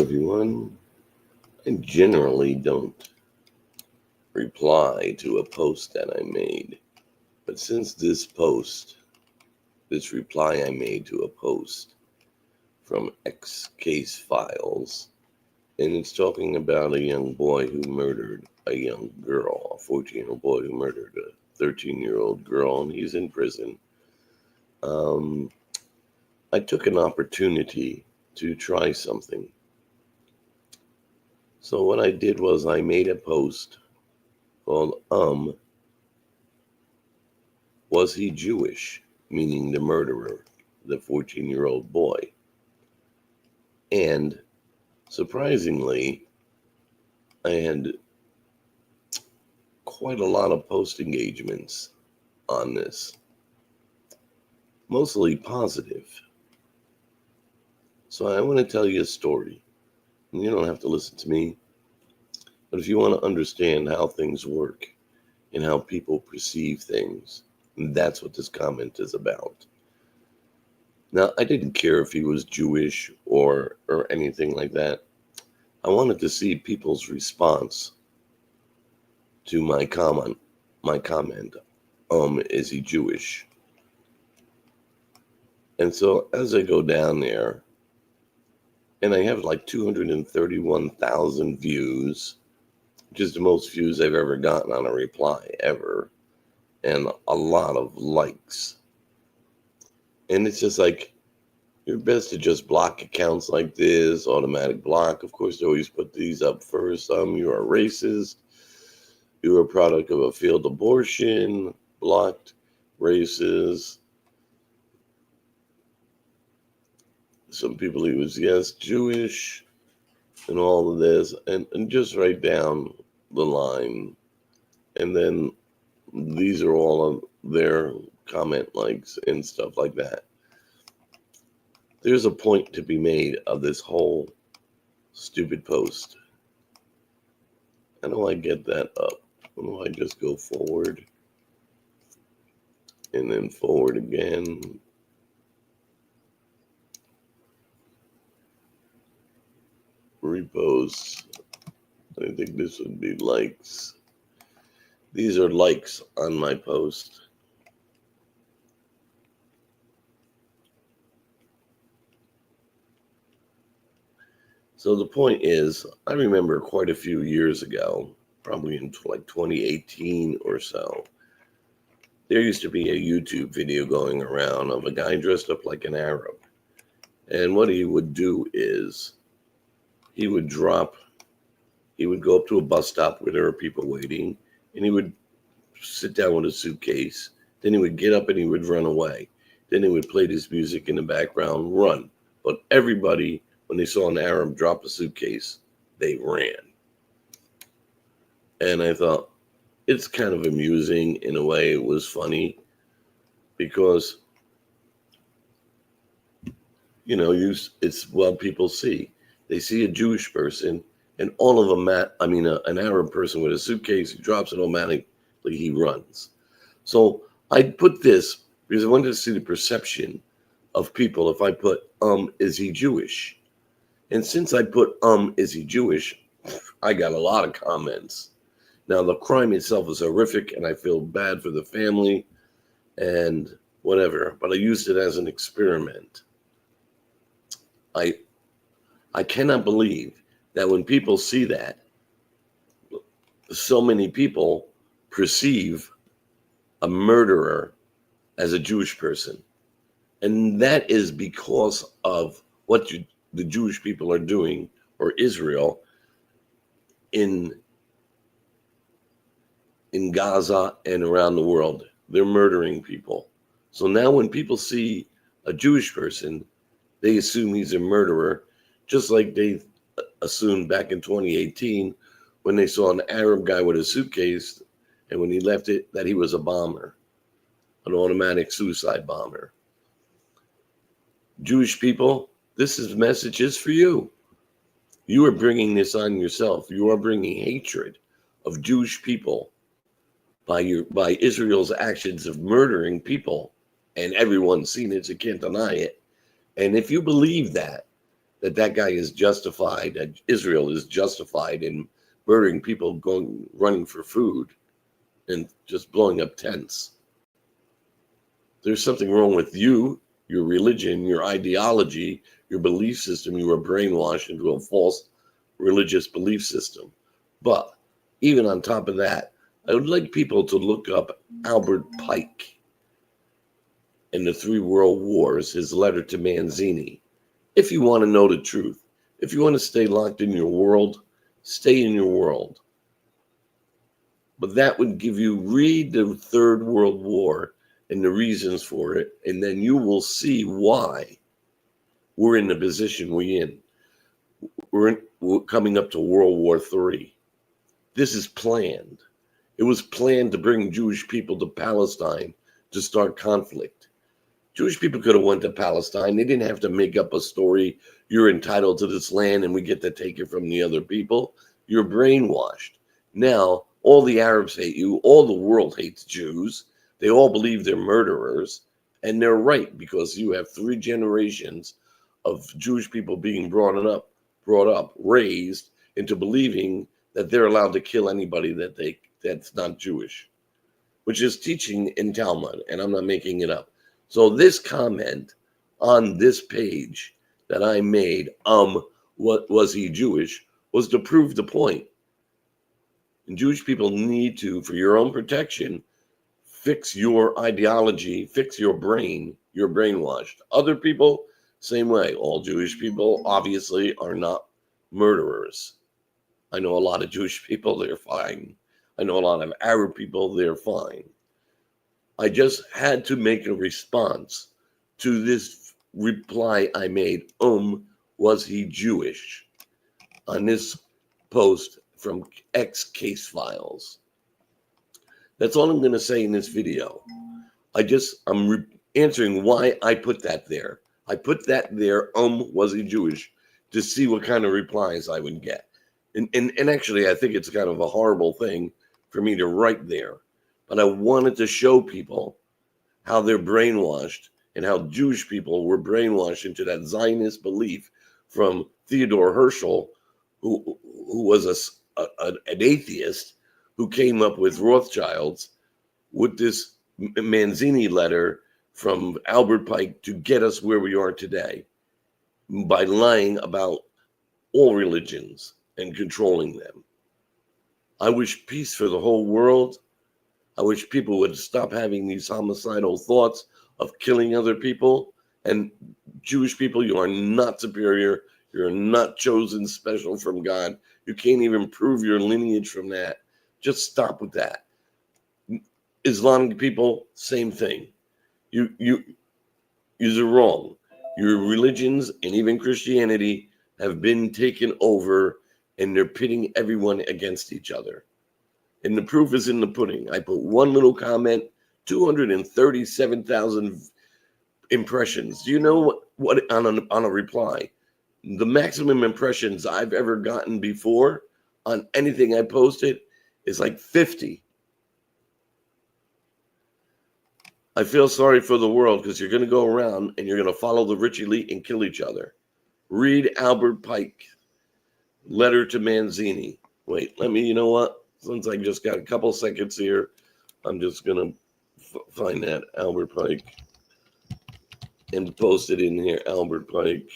everyone. I generally don't reply to a post that I made, but since this reply I made to a post from X Case Files, and it's talking about a young boy who murdered a young girl, a 14-year-old boy who murdered a 13-year-old girl, and he's in prison. I took an opportunity to try something. So what I did was I made a post called Was he Jewish? Meaning the murderer, the 14-year-old boy. And surprisingly, I had quite a lot of post engagements on this, mostly positive. So I want to tell you a story. And you don't have to listen to me, but if you want to understand how things work and how people perceive things, that's what this comment is about. Now, I didn't care if he was Jewish or anything like that. I wanted to see people's response to my comment. Is he Jewish? And so as I go down there, and I have like 231,000 views, which is the most views I've ever gotten on a reply ever, and a lot of likes. And it's just like, you're best to just block accounts like this, automatic block. Of course, they always put these up first. You are racist. You are a product of a failed abortion, blocked, racist. Some people he was, yes, Jewish, and all of this, and just write down the line. And then these are all of their comment likes and stuff like that. There's a point to be made of this whole stupid post. How do I get that up? How do I just go forward? And then forward again. Reposts. I think this would be likes. These are likes on my post. So the point is, I remember quite a few years ago, probably in like 2018 or so, there used to be a YouTube video going around of a guy dressed up like an Arab. And what he would do is he would go up to a bus stop where there were people waiting, and he would sit down with a suitcase. Then he would get up and he would run away. Then he would play this music in the background, run. But everybody, when they saw an Arab drop a suitcase, they ran. And I thought, it's kind of amusing in a way. It was funny because, you know, it's what people see. They see a Jewish person, and all of them, an Arab person with a suitcase, he drops it automatically, he runs. So I put this because I wanted to see the perception of people if I put, is he Jewish? And since I put, is he Jewish, I got a lot of comments. Now, the crime itself is horrific, and I feel bad for the family and whatever, but I used it as an experiment. I cannot believe that when people see that, so many people perceive a murderer as a Jewish person. And that is because of what the Jewish people are doing, or Israel, in Gaza and around the world. They're murdering people. So now when people see a Jewish person, they assume he's a murderer, just like they assumed back in 2018 when they saw an Arab guy with a suitcase, and when he left it, that he was a bomber, an automatic suicide bomber. Jewish people, this message is for you. You are bringing this on yourself. You are bringing hatred of Jewish people by Israel's actions of murdering people, and everyone's seen it, so you can't deny it. And if you believe that, that guy is justified, that Israel is justified in murdering people running for food and just blowing up tents. There's something wrong with you, your religion, your ideology, your belief system. You were brainwashed into a false religious belief system. But even on top of that, I would like people to look up Albert Pike in the 3 World Wars, his letter to Manzini. If you want to know the truth, if you want to stay locked in your world, stay in your world. But that would give you, read the 3rd World War and the reasons for it, and then you will see why we're in the position we're in. We're coming up to World War III. This is planned. It was planned to bring Jewish people to Palestine to start conflict. Jewish people could have went to Palestine. They didn't have to make up a story. You're entitled to this land and we get to take it from the other people. You're brainwashed. Now, all the Arabs hate you. All the world hates Jews. They all believe they're murderers. And they're right, because you have 3 generations of Jewish people being brought up, raised into believing that they're allowed to kill anybody that's not Jewish, which is teaching in Talmud, and I'm not making it up. So this comment on this page that I made, what was he Jewish, was to prove the point. And Jewish people need to, for your own protection, fix your ideology, fix your brain. You're brainwashed. Other people, same way. All Jewish people obviously are not murderers. I know a lot of Jewish people, they're fine. I know a lot of Arab people, they're fine. I just had to make a response to this reply I made, was he Jewish? On this post from X Case Files. That's all I'm going to say in this video. I'm answering why I put that there. I put that there, was he Jewish, to see what kind of replies I would get. And actually, I think it's kind of a horrible thing for me to write there. But I wanted to show people how they're brainwashed and how Jewish people were brainwashed into that Zionist belief from Theodore Herschel, who was an atheist, who came up with Rothschilds with this Manzini letter from Albert Pike to get us where we are today by lying about all religions and controlling them. I wish peace for the whole world. I wish people would stop having these homicidal thoughts of killing other people. And Jewish people, you are not superior. You're not chosen special from God. You can't even prove your lineage from that. Just stop with that. Islamic people, same thing. You're wrong. Your religions and even Christianity have been taken over, and they're pitting everyone against each other. And the proof is in the pudding. I put one little comment, 237,000 impressions. Do you know what on a reply? The maximum impressions I've ever gotten before on anything I posted is like 50. I feel sorry for the world, because you're going to go around and you're going to follow the rich elite and kill each other. Read Albert Pike, letter to Manzini. Wait, you know what? Since I just got a couple seconds here, I'm just going to find that Albert Pike and post it in here. Albert Pike.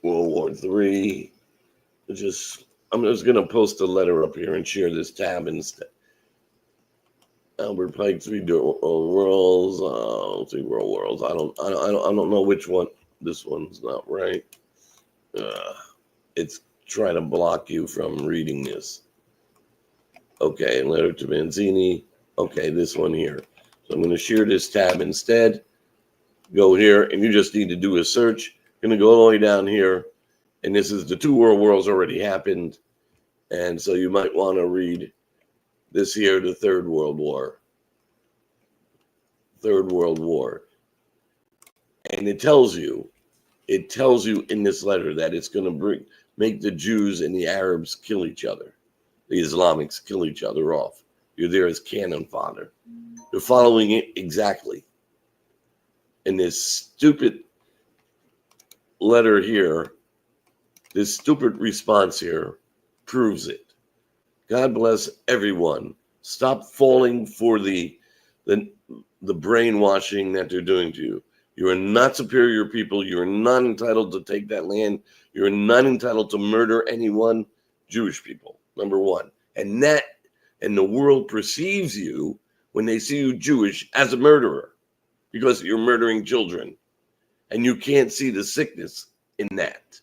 World War III. I'm just going to post a letter up here and share this tab instead. Albert Pike, 3 worlds. 3 world worlds. I don't know which one. This one's not right. It's trying to block you from reading this. Okay, letter to Manzini. Okay, this one here. So I'm going to share this tab instead. Go here, and you just need to do a search. Going to go all the way down here, and this is the 2 world wars already happened, and so you might want to read this here, the 3rd World War. 3rd World War. And it tells you in this letter that it's going to make the Jews and the Arabs kill each other. The Islamics kill each other off. You're there as cannon fodder. They're following it exactly. And this stupid letter here, this stupid response here proves it. God bless everyone. Stop falling for the brainwashing that they're doing to you. You are not superior people. You are not entitled to take that land. You are not entitled to murder anyone. Jewish people, number one. And the world perceives you when they see you Jewish as a murderer because you're murdering children. And you can't see the sickness in that.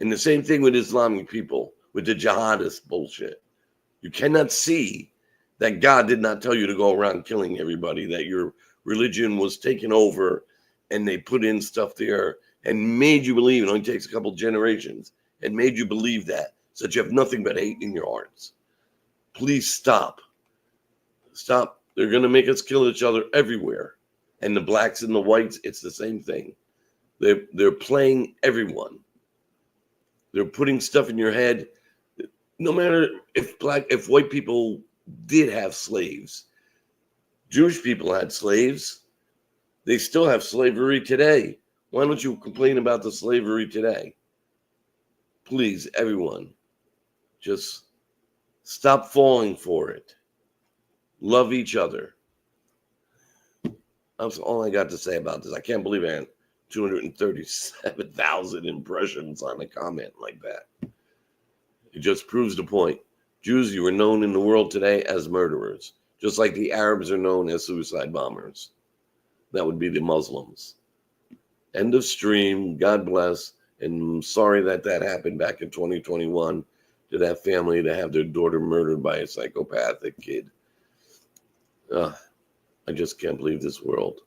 And the same thing with Islamic people, with the jihadist bullshit. You cannot see that God did not tell you to go around killing everybody, that your religion was taken over and they put in stuff there and made you believe, it only takes a couple generations, and made you believe that, so that you have nothing but hate in your hearts. Please stop. Stop. They're going to make us kill each other everywhere. And the blacks and the whites, it's the same thing. They're playing everyone. They're putting stuff in your head. No matter if white people did have slaves, Jewish people had slaves. They still have slavery today. Why don't you complain about the slavery today? Please, everyone, just stop falling for it. Love each other. That's all I got to say about this. I can't believe I had 237,000 impressions on a comment like that. It just proves the point. Jews, you are known in the world today as murderers, just like the Arabs are known as suicide bombers. That would be the Muslims. End of stream. God bless. And I'm sorry that happened back in 2021 to that family to have their daughter murdered by a psychopathic kid. I just can't believe this world.